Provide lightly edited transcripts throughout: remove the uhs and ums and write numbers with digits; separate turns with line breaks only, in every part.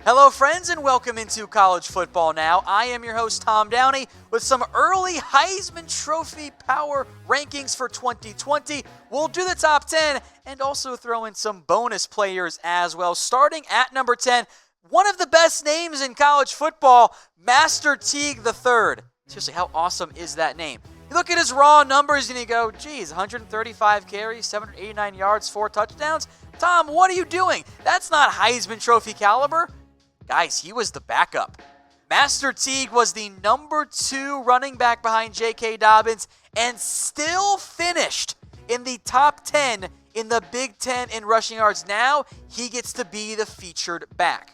Hello friends and welcome into College Football Now. I am your host Tom Downey with some early Heisman Trophy power rankings for 2020. We'll do the top 10 and also throw in some bonus players as well. Starting at number 10, one of the best names in college football, Master Teague III. Seriously, how awesome is that name? You look at his raw numbers and you go, geez, 135 carries, 789 yards, 4 touchdowns. Tom, what are you doing? That's not Heisman Trophy caliber. Guys, he was the backup. Master Teague was the number 2 running back behind J.K. Dobbins and still finished in the top 10 in the Big Ten in rushing yards. Now he gets to be the featured back.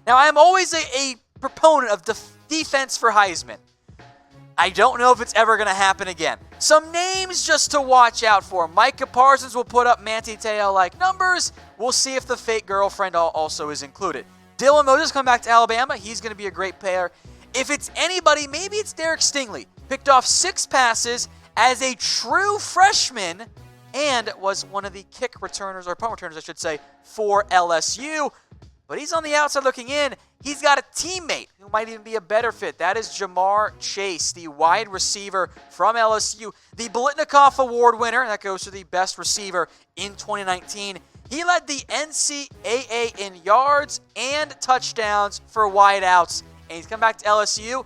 Now, I'm always a proponent of defense for Heisman. I don't know if it's ever going to happen again. Some names just to watch out for. Micah Parsons will put up Manti Te'o-like numbers. We'll see if the fake girlfriend also is included. Dylan Moses coming back to Alabama. He's going to be a great player. If it's anybody, maybe it's Derek Stingley. Picked off 6 passes as a true freshman and was one of the kick returners, or punt returners, I should say, for LSU. But he's on the outside looking in. He's got a teammate who might even be a better fit. That is Ja'Marr Chase, the wide receiver from LSU. The Biletnikoff Award winner. That goes to the best receiver in 2019. He led the NCAA in yards and touchdowns for wideouts. And he's come back to LSU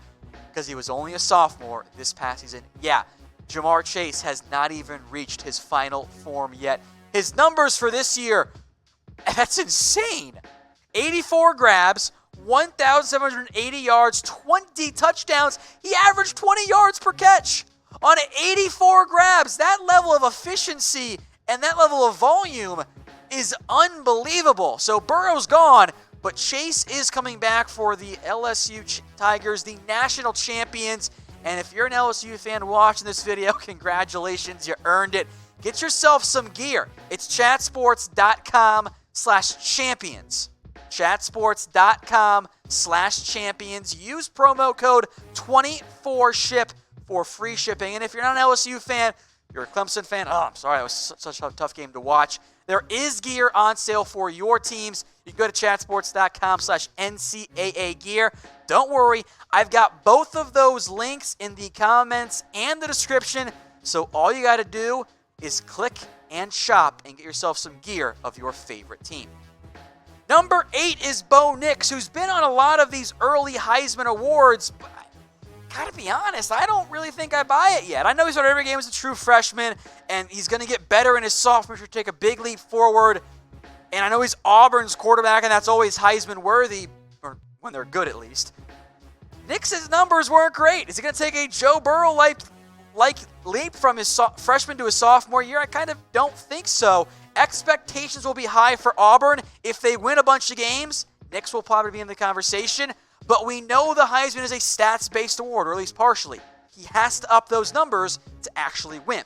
because he was only a sophomore this past season. Yeah, Ja'Marr Chase has not even reached his final form yet. His numbers for this year, that's insane. 84 grabs, 1,780 yards, 20 touchdowns. He averaged 20 yards per catch on 84 grabs. That level of efficiency and that level of volume is unbelievable. So Burrow's gone, but Chase is coming back for the LSU Tigers, the national champions. And if you're an LSU fan watching this video, congratulations, you earned it. Get yourself some gear. It's chatsports.com/champions. chatsports.com/champions. Use promo code 24SHIP for free shipping. And if you're not an LSU fan, you're a Clemson fan, I'm sorry, it was such a tough game to watch. There is gear on sale for your teams. You can go to chatsports.com/NCAA gear. Don't worry, I've got both of those links in the comments and the description. So all you got to do is click and shop and get yourself some gear of your favorite team. Number 8 is Bo Nix, who's been on a lot of these early Heisman Awards. But gotta be honest, I don't really think I buy it yet. I know he started every game as a true freshman, and he's going to get better in his sophomore year, take a big leap forward. And I know he's Auburn's quarterback, and that's always Heisman worthy, or when they're good at least. Nix's numbers weren't great. Is he going to take a Joe Burrow-like leap from his freshman to his sophomore year? I kind of don't think so. Expectations will be high for Auburn. If they win a bunch of games, Nix will probably be in the conversation. But we know the Heisman is a stats-based award, or at least partially. He has to up those numbers to actually win.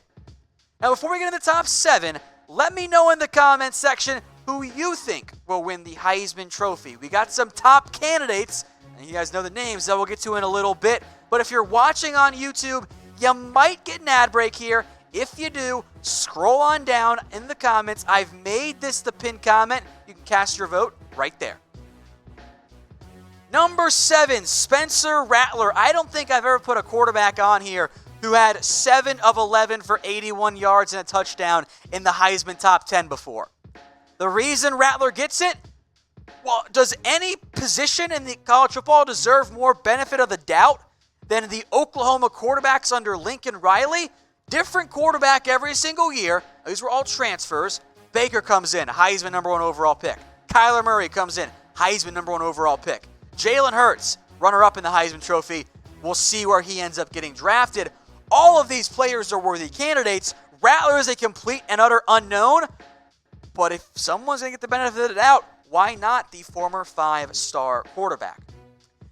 Now, before we get into the top 7, let me know in the comments section who you think will win the Heisman Trophy. We got some top candidates, and you guys know the names that we'll get to in a little bit. But if you're watching on YouTube, you might get an ad break here. If you do, scroll on down in the comments. I've made this the pinned comment. You can cast your vote right there. Number 7, Spencer Rattler. I don't think I've ever put a quarterback on here who had 7 of 11 for 81 yards and a touchdown in the Heisman top 10 before. The reason Rattler gets it? Well, does any position in the college football deserve more benefit of the doubt than the Oklahoma quarterbacks under Lincoln Riley? Different quarterback every single year. These were all transfers. Baker comes in, Heisman number 1 overall pick. Kyler Murray comes in, Heisman number 1 overall pick. Jalen Hurts, runner-up in the Heisman Trophy. We'll see where he ends up getting drafted. All of these players are worthy candidates. Rattler is a complete and utter unknown. But if someone's going to get the benefit of the doubt, why not the former 5-star quarterback?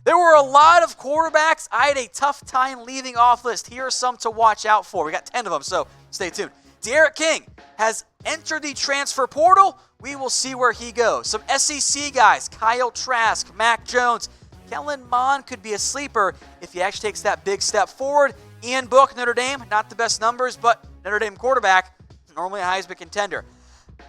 There were a lot of quarterbacks I had a tough time leaving off list. Here are some to watch out for. We got 10 of them, so stay tuned. Derek King has entered the transfer portal. We will see where he goes. Some SEC guys, Kyle Trask, Mac Jones. Kellen Mond could be a sleeper if he actually takes that big step forward. Ian Book, Notre Dame, not the best numbers, but Notre Dame quarterback, normally a Heisman contender.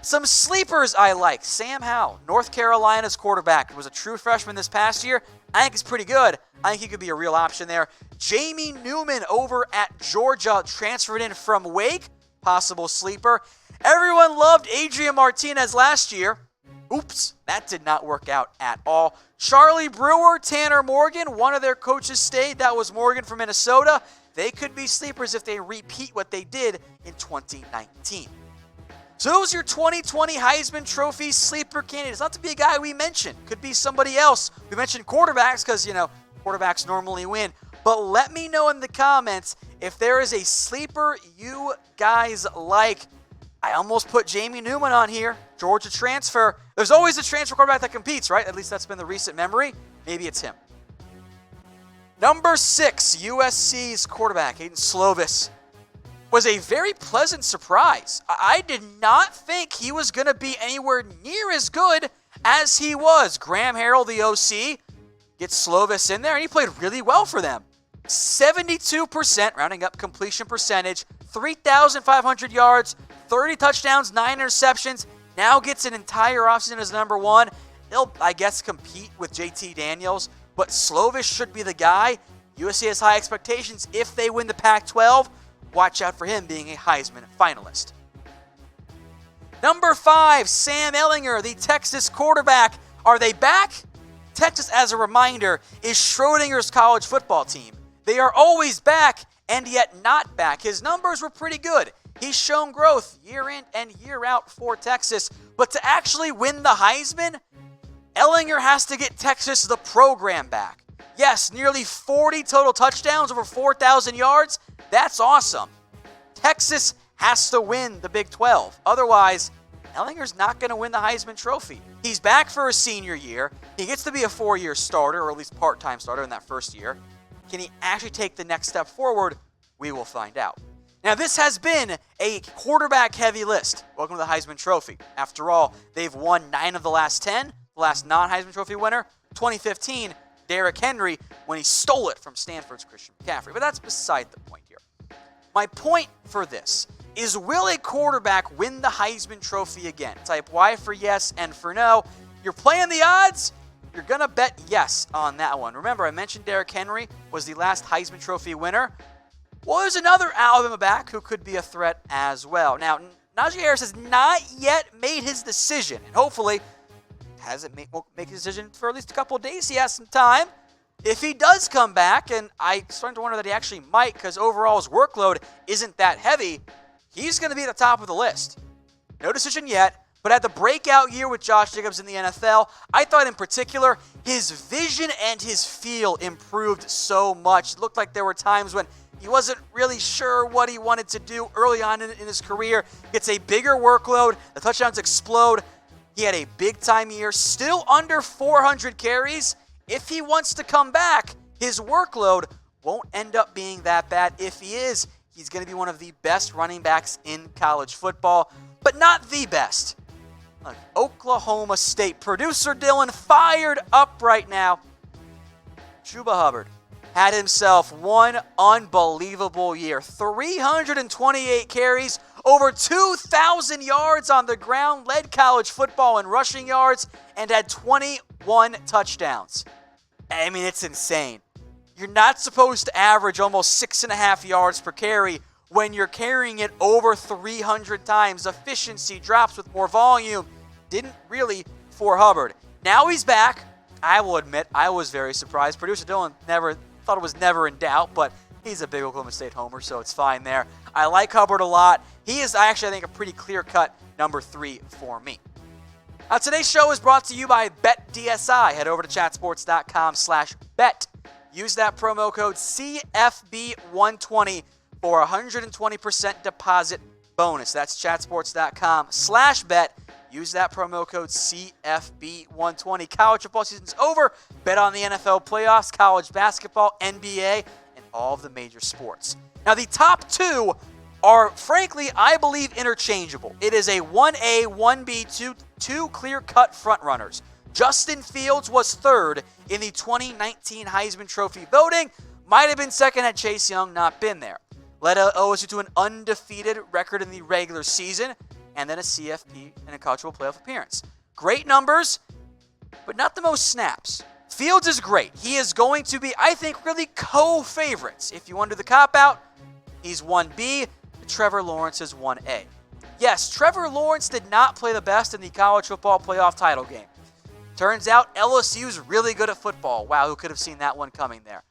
Some sleepers I like. Sam Howell, North Carolina's quarterback, was a true freshman this past year. I think he's pretty good. I think he could be a real option there. Jamie Newman over at Georgia, transferred in from Wake, possible sleeper. Everyone loved Adrian Martinez last year. Oops, that did not work out at all. Charlie Brewer, Tanner Morgan, one of their coaches stayed. That was Morgan from Minnesota. They could be sleepers if they repeat what they did in 2019. So those are your 2020 Heisman Trophy sleeper candidates. Not to be a guy we mentioned. Could be somebody else. We mentioned quarterbacks because, quarterbacks normally win. But let me know in the comments if there is a sleeper you guys like. I almost put Jamie Newman on here. Georgia transfer. There's always a transfer quarterback that competes, right? At least that's been the recent memory. Maybe it's him. Number 6, USC's quarterback, Kedon Slovis, was a very pleasant surprise. I did not think he was going to be anywhere near as good as he was. Graham Harrell, the OC, gets Slovis in there, and he played really well for them. 72%, rounding up completion percentage, 3,500 yards, 30 touchdowns, 9 interceptions. Now gets an entire offseason as number 1. He'll, I guess, compete with JT Daniels, but Slovis should be the guy. USC has high expectations if they win the Pac-12. Watch out for him being a Heisman finalist. Number 5, Sam Ehlinger, the Texas quarterback. Are they back? Texas, as a reminder, is Schrodinger's college football team. They are always back and yet not back. His numbers were pretty good. He's shown growth year in and year out for Texas. But to actually win the Heisman, Ehlinger has to get Texas the program back. Yes, nearly 40 total touchdowns, over 4,000 yards. That's awesome. Texas has to win the Big 12. Otherwise, Ehlinger's not going to win the Heisman Trophy. He's back for his senior year. He gets to be a 4-year starter, or at least part-time starter in that first year. Can he actually take the next step forward? We will find out. Now, this has been a quarterback-heavy list. Welcome to the Heisman Trophy. After all, they've won 9 of the last 10. The last non-Heisman Trophy winner, 2015, Derrick Henry, when he stole it from Stanford's Christian McCaffrey. But that's beside the point here. My point for this is, will a quarterback win the Heisman Trophy again? Type Y for yes and for no. You're playing the odds. You're going to bet yes on that one. Remember, I mentioned Derrick Henry was the last Heisman Trophy winner. Well, there's another Alabama back who could be a threat as well. Now, Najee Harris has not yet made his decision, and hopefully won't make his decision for at least a couple of days. He has some time. If he does come back, and I'm starting to wonder that he actually might, because overall his workload isn't that heavy, he's going to be at the top of the list. No decision yet, but at the breakout year with Josh Jacobs in the NFL, I thought in particular his vision and his feel improved so much. It looked like there were times when he wasn't really sure what he wanted to do early on in his career. Gets a bigger workload. The touchdowns explode. He had a big-time year, still under 400 carries. If he wants to come back, his workload won't end up being that bad. If he is, he's going to be one of the best running backs in college football, but not the best. Look, Oklahoma State producer Dylan fired up right now. Chuba Hubbard had himself one unbelievable year. 328 carries, over 2,000 yards on the ground, led college football in rushing yards, and had 21 touchdowns. I mean, it's insane. You're not supposed to average almost 6.5 yards per carry when you're carrying it over 300 times. Efficiency drops with more volume. Didn't really for Hubbard. Now he's back. I will admit, I was very surprised. Producer Dylan thought it was never in doubt, but he's a big Oklahoma State homer, so it's fine there. I like Hubbard a lot. He is actually, I think, a pretty clear-cut number 3 for me. Now, today's show is brought to you by BetDSI. Head over to chatsports.com/bet. Use that promo code CFB120 for a 120% deposit bonus. That's chatsports.com/bet. Use that promo code CFB120. College football season's over. Bet on the NFL playoffs, college basketball, NBA, and all of the major sports. Now, the top 2 are, frankly, I believe, interchangeable. It is a 1A, 1B, 2 clear-cut frontrunners. Justin Fields was 3rd in the 2019 Heisman Trophy voting. Might have been 2nd had Chase Young not been there. Led OSU to an undefeated record in the regular season. and then a CFP and a college football playoff appearance. Great numbers, but not the most snaps. Fields is great. He is going to be, I think, really co-favorites. If you undo the cop-out, he's 1B. Trevor Lawrence is 1A. Yes, Trevor Lawrence did not play the best in the college football playoff title game. Turns out LSU's really good at football. Wow, who could have seen that one coming there?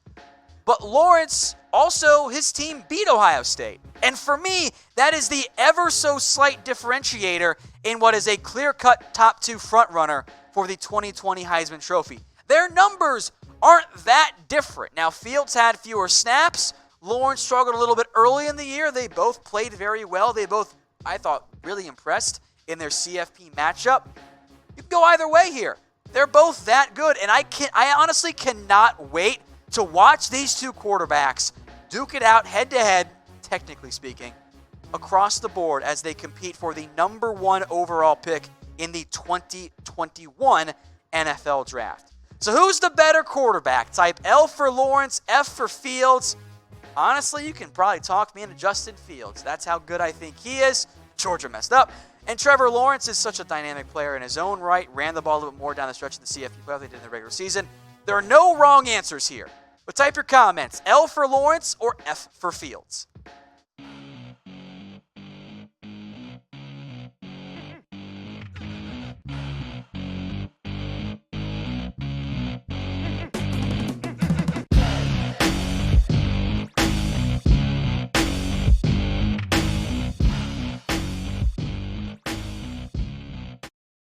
But Lawrence, also, his team beat Ohio State. And for me, that is the ever so slight differentiator in what is a clear-cut top 2 frontrunner for the 2020 Heisman Trophy. Their numbers aren't that different. Now, Fields had fewer snaps. Lawrence struggled a little bit early in the year. They both played very well. They both, I thought, really impressed in their CFP matchup. You can go either way here. They're both that good, and I honestly cannot wait to watch these two quarterbacks duke it out head-to-head, technically speaking, across the board as they compete for the number 1 overall pick in the 2021 NFL Draft. So who's the better quarterback? Type L for Lawrence, F for Fields. Honestly, you can probably talk me into Justin Fields. That's how good I think he is. Georgia messed up. And Trevor Lawrence is such a dynamic player in his own right. Ran the ball a little bit more down the stretch of the CFP playoff than they did in the regular season. There are no wrong answers here. But type your comments, L for Lawrence or F for Fields.